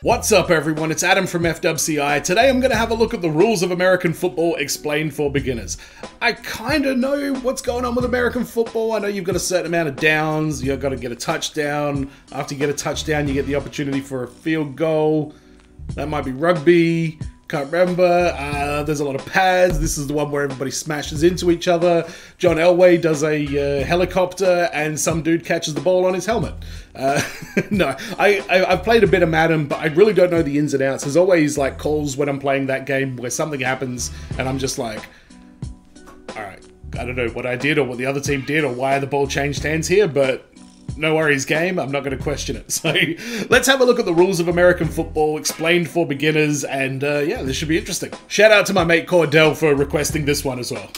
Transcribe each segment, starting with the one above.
What's up everyone, it's Adam from FWCI. Today I'm going to have a look at the rules of American football explained for beginners. I kind of know what's going on with American football. I know you've got a certain amount of downs, you've got to get a touchdown. After you get a touchdown you get the opportunity for a field goal. That might be rugby, can't remember. There's a lot of pads. This is the one where everybody smashes into each other. John Elway does a helicopter and some dude catches the ball on his helmet. No, I've played a bit of Madden, but I really don't know the ins and outs. There's always like calls when I'm playing that game where something happens and I'm just like, alright, I don't know what I did or what the other team did or why the ball changed hands here, but no worries game, I'm not going to question it. So let's have a look at the rules of American football explained for beginners, and yeah, this should be interesting. Shout out to my mate Cordell for requesting this one as well.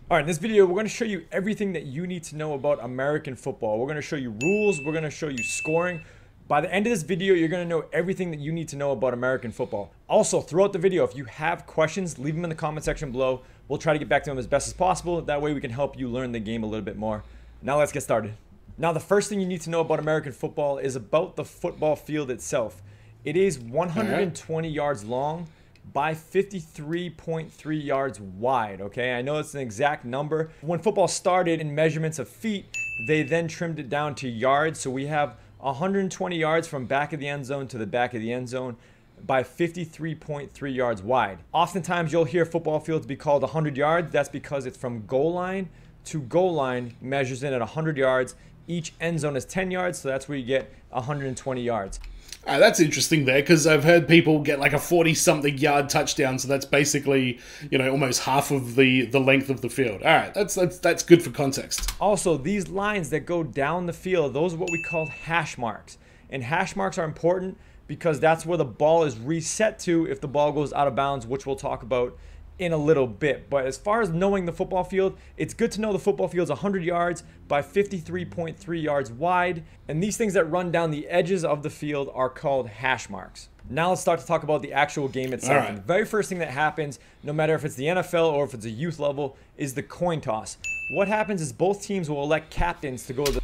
Alright, in this video, we're going to show you everything that you need to know about American football. We're going to show you rules, we're going to show you scoring. By the end of this video, you're going to know everything that you need to know about American football. Also, throughout the video, if you have questions, leave them in the comment section below. We'll try to get back to them as best as possible. That way we can help you learn the game a little bit more. Now let's get started. Now the first thing you need to know about American football is about the football field itself. It is 120 yards long by 53.3 yards wide, okay? I know it's an exact number. When football started in measurements of feet, they then trimmed it down to yards. So we have 120 yards from back of the end zone to the back of the end zone by 53.3 yards wide. Oftentimes you'll hear football fields be called 100 yards. That's because it's from goal line to goal line, measures in at 100 yards. Each end zone is 10 yards, so that's where you get 120 yards. That's interesting there, because I've heard people get like a 40-something yard touchdown, so that's basically, you know, almost half of the length of the field. All right, that's good for context. Also, these lines that go down the field, those are what we call hash marks. And hash marks are important because that's where the ball is reset to if the ball goes out of bounds, which we'll talk about in a little bit. But as far as knowing the football field, it's good to know the football field's 100 yards by 53.3 yards wide. And these things that run down the edges of the field are called hash marks. Now let's start to talk about the actual game itself. Right. And the very first thing that happens, no matter if it's the NFL or if it's a youth level, is the coin toss. What happens is both teams will elect captains to go to the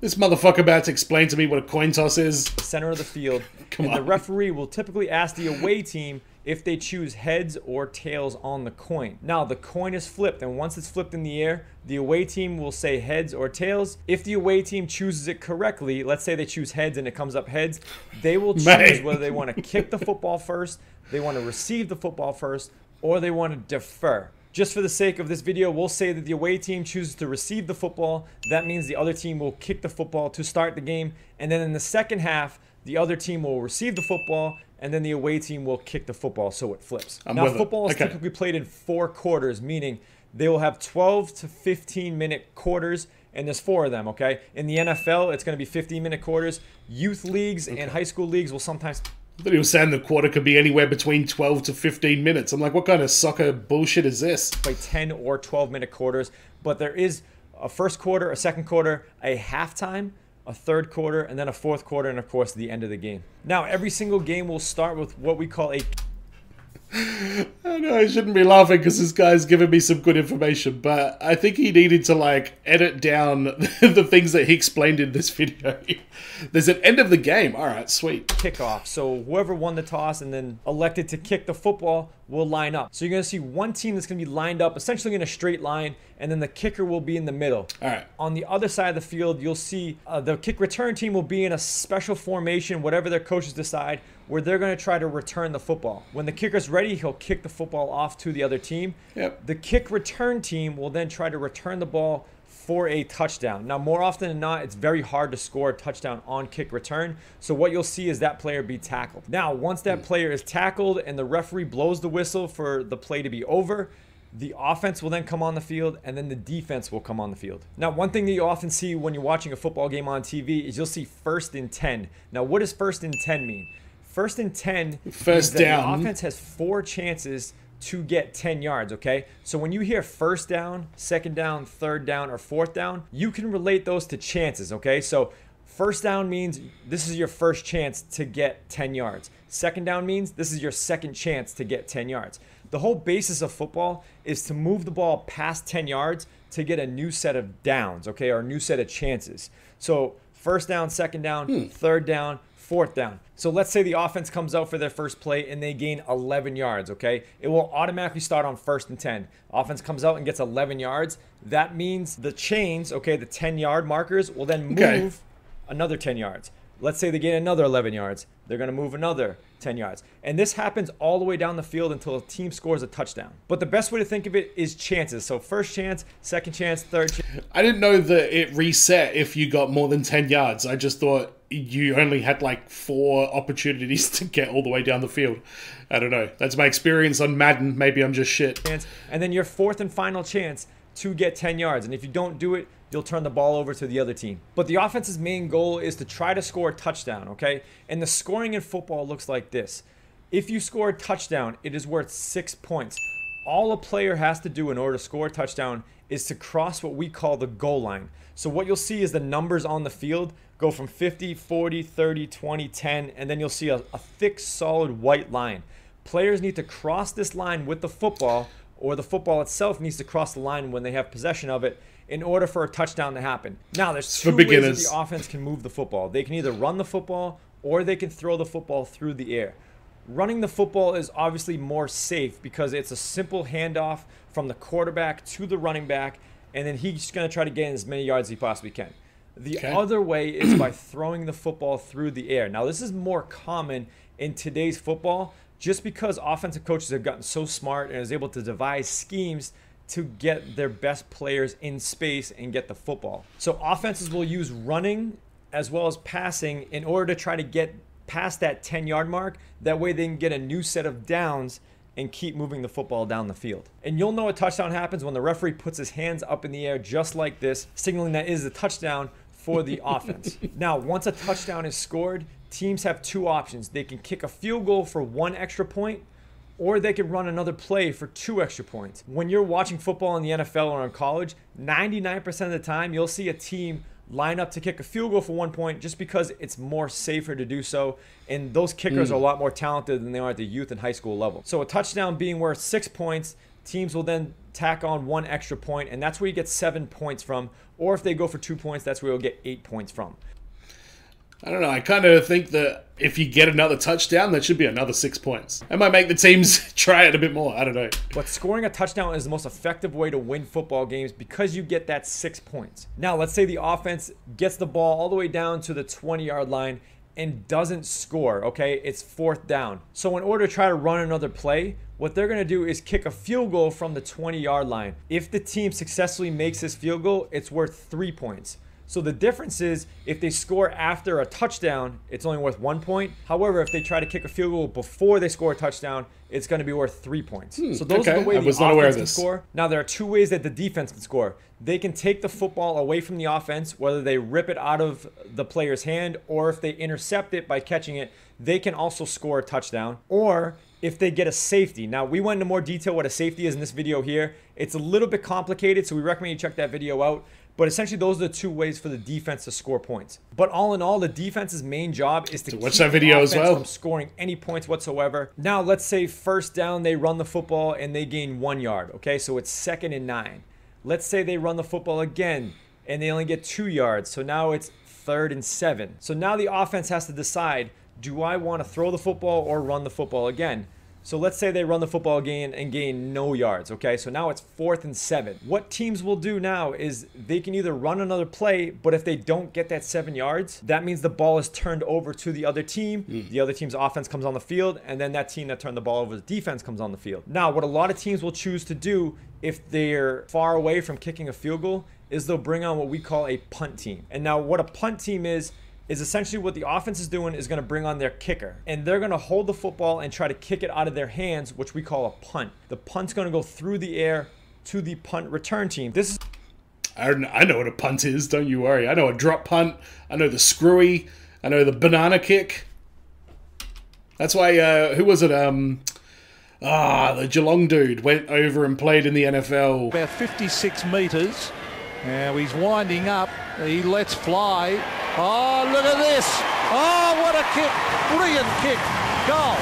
This motherfucker about to explain to me what a coin toss is. center of the field. Come and on. the referee will typically ask the away team if they choose heads or tails on the coin. Now the coin is flipped, and once it's flipped in the air, the away team will say heads or tails. If the away team chooses it correctly, let's say they choose heads and it comes up heads, they will choose whether they want to kick the football first, they want to receive the football first, or they want to defer. Just for the sake of this video, we'll say that the away team chooses to receive the football. That means the other team will kick the football to start the game. And then in the second half, the other team will receive the football, and then the away team will kick the football, so it flips. Now, football is typically played in 4 quarters, meaning they will have 12 to 15-minute quarters, and there's 4 of them, okay? In the NFL, it's going to be 15-minute quarters. Youth leagues and high school leagues will sometimes... I thought he was saying the quarter could be anywhere between 12 to 15 minutes. I'm like, what kind of soccer bullshit is this? Play 10 or 12-minute quarters, but there is a first quarter, a second quarter, a halftime, a third quarter, and then a fourth quarter, and of course the end of the game. Now every single game will start with what we call a... I know I shouldn't be laughing because this guy's giving me some good information, but I think he needed to like edit down the things that he explained in this video. There's an end of the game. All right, sweet. Kickoff. So whoever won the toss and then elected to kick the football will line up. So you're going to see one team that's going to be lined up essentially in a straight line, and then the kicker will be in the middle. All right. On the other side of the field, you'll see the kick return team will be in a special formation, whatever their coaches decide, where they're going to try to return the football. When the kicker's ready, he'll kick the football off to the other team. Yep. The kick return team will then try to return the ball for a touchdown. Now, more often than not, it's very hard to score a touchdown on kick return. So what you'll see is that player be tackled. Now, once that player is tackled and the referee blows the whistle for the play to be over, the offense will then come on the field, and then the defense will come on the field. Now, one thing that you often see when you're watching a football game on TV is you'll see 1st and 10. Now, what does 1st and 10 mean? 1st and 10 first down. The offense has 4 chances to get 10 yards, okay? So when you hear first down, second down, third down, or fourth down, you can relate those to chances, okay? So first down means this is your first chance to get 10 yards. Second down means this is your second chance to get 10 yards. The whole basis of football is to move the ball past 10 yards to get a new set of downs, okay, or a new set of chances. So first down, second down, third down, fourth down. So let's say the offense comes out for their first play and they gain 11 yards, okay? It will automatically start on 1st and 10. Offense comes out and gets 11 yards. That means the chains, okay, the 10-yard markers will then move another 10 yards. Let's say they gain another 11 yards. They're going to move another 10 yards. And this happens all the way down the field until a team scores a touchdown. But the best way to think of it is chances. So first chance, second chance, third chance. I didn't know that it reset if you got more than 10 yards. I just thought you only had like 4 opportunities to get all the way down the field. I don't know. That's my experience on Madden. Maybe I'm just shit. And then your fourth and final chance to get 10 yards. And if you don't do it, you'll turn the ball over to the other team. But the offense's main goal is to try to score a touchdown, okay? And the scoring in football looks like this. If you score a touchdown, it is worth 6 points. All a player has to do in order to score a touchdown is to cross what we call the goal line. So what you'll see is the numbers on the field go from 50, 40, 30, 20, 10, and then you'll see a thick, solid white line. Players need to cross this line with the football, or the football itself needs to cross the line when they have possession of it in order for a touchdown to happen. Now, there's 2 ways that the offense can move the football. They can either run the football or they can throw the football through the air. Running the football is obviously more safe because it's a simple handoff from the quarterback to the running back, and then he's going to try to gain as many yards as he possibly can. The other way is by throwing the football through the air. Now, this is more common in today's football just because offensive coaches have gotten so smart and is able to devise schemes to get their best players in space and get the football. So offenses will use running as well as passing in order to try to get past that 10-yard mark. That way they can get a new set of downs and keep moving the football down the field. And you'll know a touchdown happens when the referee puts his hands up in the air just like this, signaling that it is a touchdown for the offense. Now, once a touchdown is scored, teams have 2 options. They can kick a field goal for 1 extra point, or they could run another play for 2 extra points. When you're watching football in the NFL or in college, 99% of the time, you'll see a team line up to kick a field goal for 1 point just because it's more safer to do so. And those kickers are a lot more talented than they are at the youth and high school level. So a touchdown being worth 6 points, teams will then tack on 1 extra point, and that's where you get 7 points from. Or if they go for 2 points, that's where you'll get 8 points from. I don't know. I kind of think that if you get another touchdown, that should be another 6 points. It might make the teams try it a bit more. I don't know. But scoring a touchdown is the most effective way to win football games because you get that 6 points. Now, let's say the offense gets the ball all the way down to the 20-yard line and doesn't score, okay? It's 4th down. So in order to try to run another play, what they're going to do is kick a field goal from the 20-yard line. If the team successfully makes this field goal, it's worth 3 points. So the difference is if they score after a touchdown, it's only worth 1 point. However, if they try to kick a field goal before they score a touchdown, it's going to be worth 3 points. So those are the way the offense can score. Now, there are 2 ways that the defense can score. They can take the football away from the offense, whether they rip it out of the player's hand or if they intercept it by catching it, they can also score a touchdown. Or if they get a safety. Now, we went into more detail what a safety is in this video here. It's a little bit complicated, so we recommend you check that video out. But essentially, those are the 2 ways for the defense to score points. But all in all, the defense's main job is to keep the offense from scoring any points whatsoever. Now, let's say first down, they run the football and they gain 1 yard. Okay, so it's 2nd and 9. Let's say they run the football again and they only get 2 yards. So now it's 3rd and 7. So now the offense has to decide, do I want to throw the football or run the football again? So let's say they run the football again and gain no yards, okay? So now it's 4th and 7. What teams will do now is they can either run another play, but if they don't get that 7 yards, that means the ball is turned over to the other team. The other team's offense comes on the field, and then that team that turned the ball over to defense comes on the field. Now, what a lot of teams will choose to do if they're far away from kicking a field goal is they'll bring on what we call a punt team. And now what a punt team is essentially what the offense is doing is going to bring on their kicker. And they're going to hold the football and try to kick it out of their hands, which we call a punt. The punt's going to go through the air to the punt return team. This is... I know what a punt is, don't you worry. I know a drop punt. I know the screwy. I know the banana kick. That's why, who was it? The Geelong dude went over and played in the NFL. About 56 metres. Now he's winding up. He lets fly. Oh, look at this. Oh, what a kick. Brilliant kick. Goal.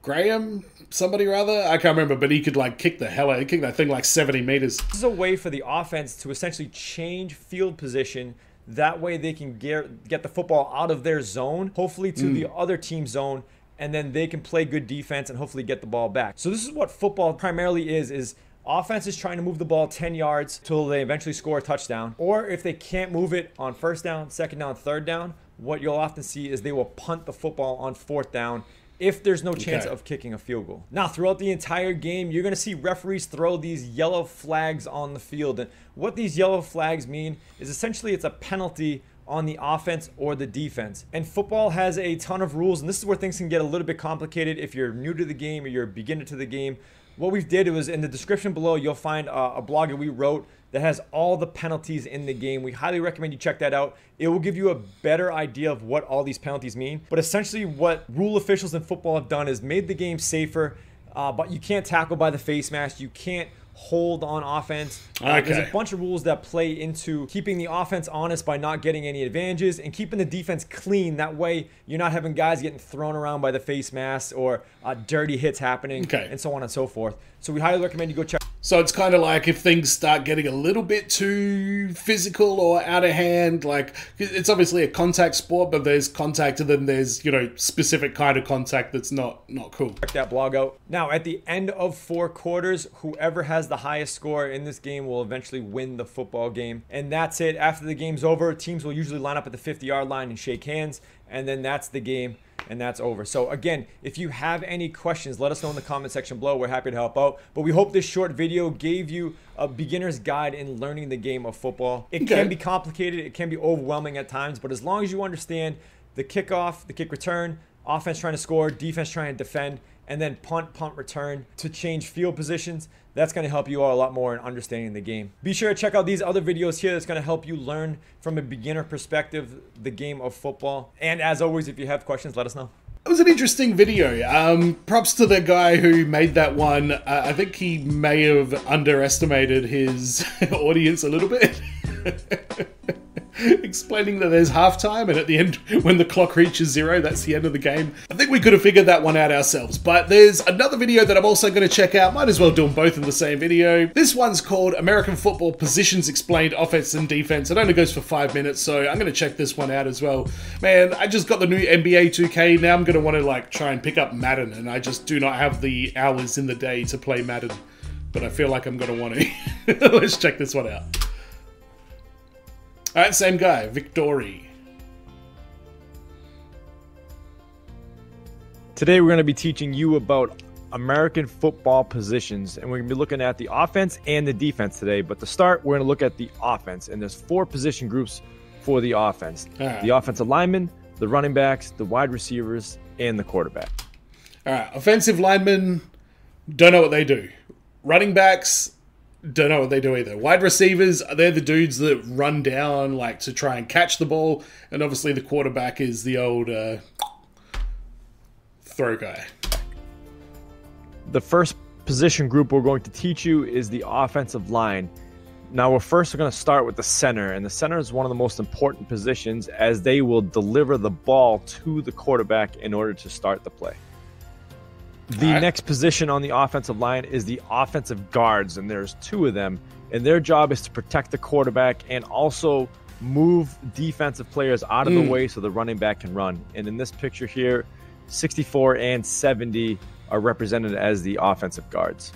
Graham, somebody rather, I can't remember, but he could like kick that thing like 70 meters. This is a way for the offense to essentially change field position. That way they can get the football out of their zone, hopefully to the other team's zone, and then they can play good defense and hopefully get the ball back. So this is what football primarily is offense is trying to move the ball 10 yards till they eventually score a touchdown. Or if they can't move it on first down, second down, third down, what you'll often see is they will punt the football on fourth down if there's no chance of kicking a field goal. Now, throughout the entire game, you're going to see referees throw these yellow flags on the field. And what these yellow flags mean is essentially it's a penalty on the offense or the defense. And football has a ton of rules, and this is where things can get a little bit complicated if you're new to the game or you're a beginner to the game. What we've did was in the description below, you'll find a blog that we wrote that has all the penalties in the game. We highly recommend you check that out. It will give you a better idea of what all these penalties mean. But essentially what rule officials in football have done is made the game safer, but you can't tackle by the face mask. You can't hold on offense. There's a bunch of rules that play into keeping the offense honest by not getting any advantages and keeping the defense clean. That way you're not having guys getting thrown around by the face mask or dirty hits happening and so on and so forth. So we highly recommend you go check. So it's kind of like if things start getting a little bit too physical or out of hand, like it's obviously a contact sport, but there's contact and then there's, you know, specific kind of contact that's not cool. Check that blog out. Now, at the end of 4 quarters, whoever has the highest score in this game will eventually win the football game. And that's it. After the game's over, teams will usually line up at the 50-yard line and shake hands, and then that's the game. And that's over. So again, if you have any questions, let us know in the comment section below. We're happy to help out. But we hope this short video gave you a beginner's guide in learning the game of football. It can be complicated. It can be overwhelming at times. But as long as you understand the kickoff, the kick return, offense trying to score, defense trying to defend, and then punt return to change field positions, that's going to help you out a lot more in understanding the game. Be sure to check out these other videos here that's going to help you learn from a beginner perspective the game of football. And as always, if you have questions, let us know. It was an interesting video. Props to the guy who made that one. I think he may have underestimated his audience a little bit. Explaining that there's halftime and at the end, when the clock reaches 0, that's the end of the game. I think we could have figured that one out ourselves, but there's another video that I'm also going to check out. Might as well do them both in the same video. This one's called American Football Positions Explained Offense and Defense. It only goes for 5 minutes, so I'm going to check this one out as well. Man, I just got the new NBA 2K. Now I'm going to want to like try and pick up Madden, and I just do not have the hours in the day to play Madden, but I feel like I'm going to want to. Let's check this one out. Alright, same guy, Viqtory. Today we're going to be teaching you about American football positions, and we're going to be looking at the offense and the defense today. But to start, we're going to look at the offense, and there's 4 position groups for the offense. The offensive linemen, the running backs, the wide receivers, and the quarterback. Alright, offensive linemen, don't know what they do. Running backs, don't know what they do either. Wide receivers, they're the dudes that run down like to try and catch the ball. And obviously the quarterback is the old throw guy. The first position group we're going to teach you is the offensive line. Now we're going to start with the center. And the center is one of the most important positions as they will deliver the ball to the quarterback in order to start the play. The next position on the offensive line is the offensive guards, and there's 2 of them, and their job is to protect the quarterback and also move defensive players out of the way so the running back can run. And in this picture here, 64 and 70 are represented as the offensive guards.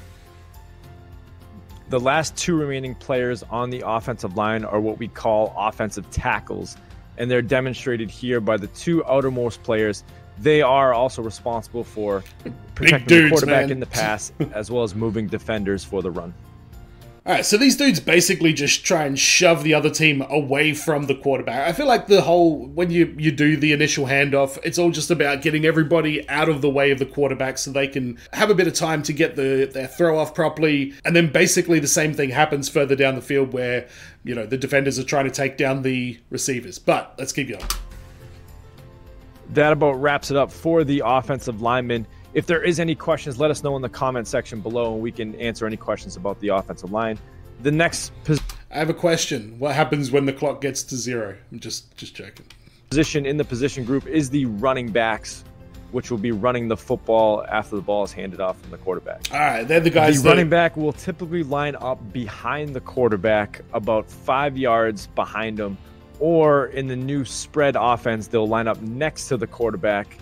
The last 2 remaining players on the offensive line are what we call offensive tackles, and they're demonstrated here by the 2 outermost players. They are also responsible for protecting the quarterback in the pass, as well as moving defenders for the run. Alright, so these dudes basically just try and shove the other team away from the quarterback. I feel like the whole, when you do the initial handoff, it's all just about getting everybody out of the way of the quarterback so they can have a bit of time to get their throw off properly. And then basically the same thing happens further down the field where, you know, the defenders are trying to take down the receivers. But let's keep going. That about wraps it up for the offensive linemen. If there is any questions, let us know in the comment section below, and we can answer any questions about the offensive line. The next I have a question. What happens when the clock gets to 0? I'm just checking. Position in the position group is the running backs. which will be running the football after the ball is handed off from the quarterback. All right, they're the guys. The running back will typically line up behind the quarterback, about 5 yards behind him, or in the new spread offense, they'll line up next to the quarterback.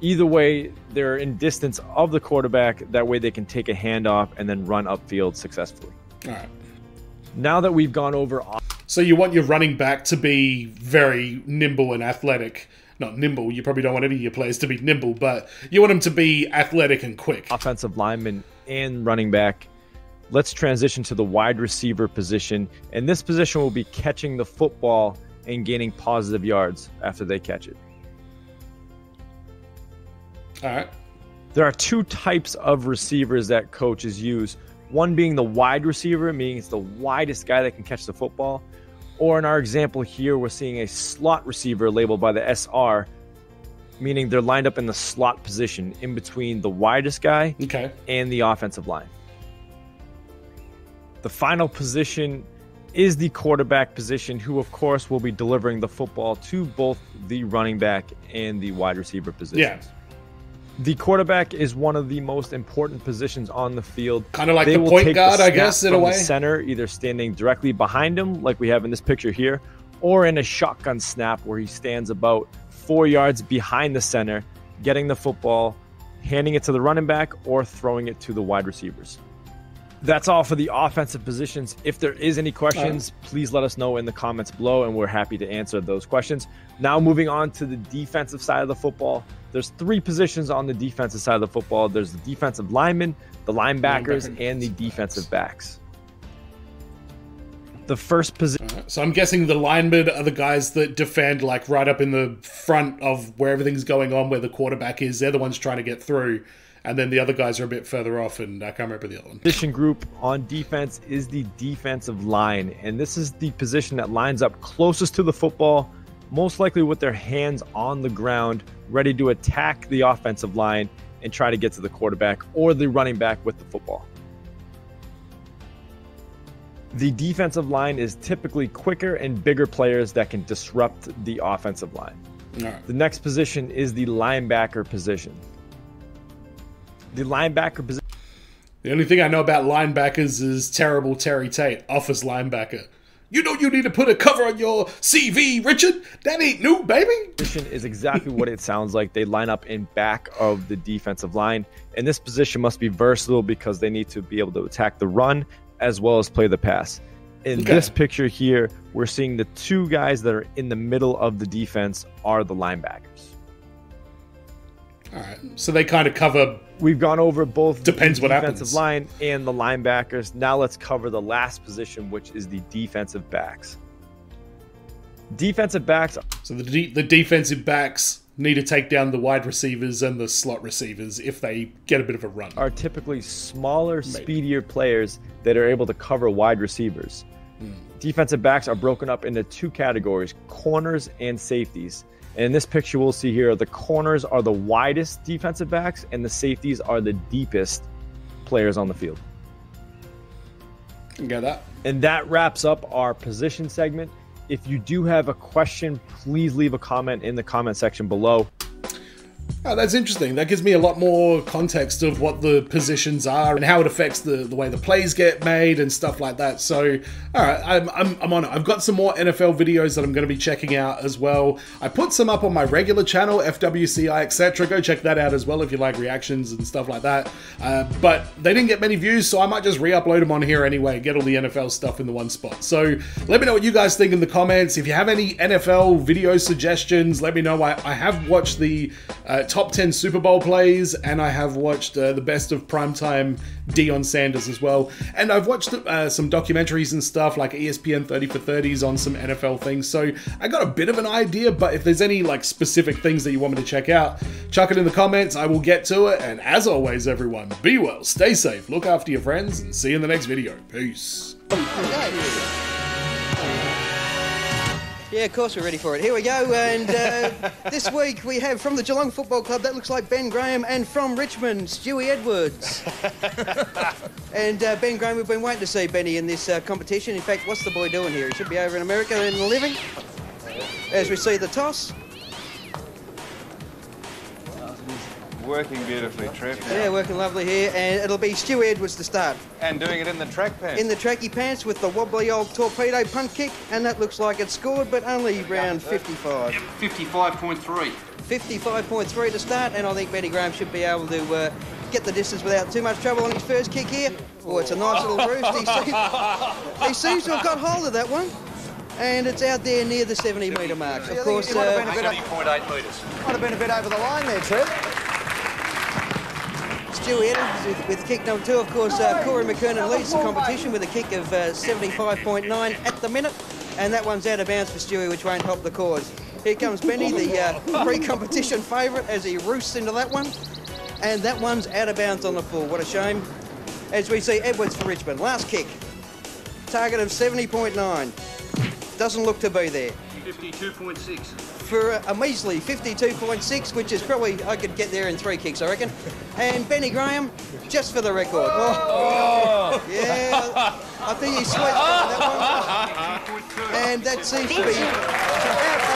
Either way, they're in distance of the quarterback. That way they can take a handoff and then run upfield successfully. All right. Now that we've gone over... So you want your running back to be very nimble and athletic. Not nimble, you probably don't want any of your players to be nimble, but you want them to be athletic and quick. Offensive lineman and running back. Let's transition to the wide receiver position. And this position will be catching the football and gaining positive yards after they catch it. All right. There are two types of receivers that coaches use. One being the wide receiver, meaning it's the widest guy that can catch the football. Or in our example here, we're seeing a slot receiver labeled by the SR, meaning they're lined up in the slot position in between the widest guy and the offensive line. The final position is the quarterback position, who of course will be delivering the football to both the running back and the wide receiver positions. Yeah. The quarterback is one of the most important positions on the field. Kind of like the point guard, I guess, in a way. The center, either standing directly behind him, like we have in this picture here, or in a shotgun snap where he stands about 4 yards behind the center, getting the football, handing it to the running back, or throwing it to the wide receivers. That's all for the offensive positions. If there is any questions, please let us know in the comments below, and we're happy to answer those questions. Now moving on to the defensive side of the football. There's 3 positions on the defensive side of the football. There's the defensive linemen, the linebackers, and the defensive backs. The first position... So I'm guessing the linemen are the guys that defend like right up in the front of where everything's going on, where the quarterback is. They're the ones trying to get through. And then the other guys are a bit further off, and I can't remember the other one. Position group on defense is the defensive line. And this is the position that lines up closest to the football, most likely with their hands on the ground, ready to attack the offensive line and try to get to the quarterback or the running back with the football. The defensive line is typically quicker and bigger players that can disrupt the offensive line. All right. The next position is the linebacker position. The linebacker position. The only thing I know about linebackers is terrible Terry Tate, office linebacker. You know you need to put a cover on your CV, Richard. That ain't new, baby. Position is exactly what it sounds like. They line up in back of the defensive line. And this position must be versatile because they need to be able to attack the run as well as play the pass. In this picture here, we're seeing the 2 guys that are in the middle of the defense are the linebackers. All right, so they kind of cover... We've gone over both the defensive line and the linebackers. Now let's cover the last position, which is the defensive backs. Defensive backs... So the defensive backs need to take down the wide receivers and the slot receivers if they get a bit of a run. Are typically smaller, speedier players that are able to cover wide receivers. Defensive backs are broken up into 2 categories, corners and safeties. And in this picture we'll see here, the corners are the widest defensive backs and the safeties are the deepest players on the field. You get that? And that wraps up our position segment. If you do have a question, please leave a comment in the comment section below. Oh, that's interesting. That gives me a lot more context of what the positions are and how it affects the way the plays get made and stuff like that. So, all right, I'm on it. I've got some more NFL videos that I'm going to be checking out as well. I put some up on my regular channel, FWCI, etc. Go check that out as well if you like reactions and stuff like that. But they didn't get many views, so I might just re-upload them on here anyway, get all the NFL stuff in the one spot. So let me know what you guys think in the comments. If you have any NFL video suggestions, let me know. I have watched the top 10 Super Bowl plays, and I have watched the best of primetime Deion Sanders as well. And I've watched some documentaries and stuff like ESPN 30 for 30s on some NFL things. So I got a bit of an idea, but if there's any like specific things that you want me to check out, chuck it in the comments. I will get to it. And as always, everyone, be well, stay safe, look after your friends, and see you in the next video. Peace. Yeah, of course we're ready for it. Here we go, and this week we have from the Geelong Football Club, that looks like Ben Graham, and from Richmond, Stewie Edwards. And Ben Graham, we've been waiting to see Benny in this competition. In fact, what's the boy doing here? He should be over in America and living. As we see the toss. working beautifully, Trev. Yeah, working lovely here, and it'll be Stu Edwards to start. And doing it in the track pants. In the tracky pants with the wobbly old torpedo punt kick, and that looks like it's scored, but only round 55. 55.3. 55.3 to start, and I think Benny Graham should be able to get the distance without too much trouble on his first kick here. Oh, it's a nice little roost. He seems to have got hold of that one, and it's out there near the 70-metre mark. Of course, 70.8 metres. Might have been a bit over the line there, Trev. Stu Edwards with kick number 2. Of course, Corey McKernan leads the competition with a kick of 75.9 at the minute, and that one's out of bounds for Stewie, which won't help the cause. Here comes Benny, the pre-competition favourite, as he roosts into that one, and that one's out of bounds on the full. What a shame. As we see Edwards for Richmond. Last kick. Target of 70.9. Doesn't look to be there. 52.6. For a measly 52.6, which is probably, I could get there in 3 kicks, I reckon. And Benny Graham, just for the record. Oh. Yeah, I think he sweats by that one. And that seems to be out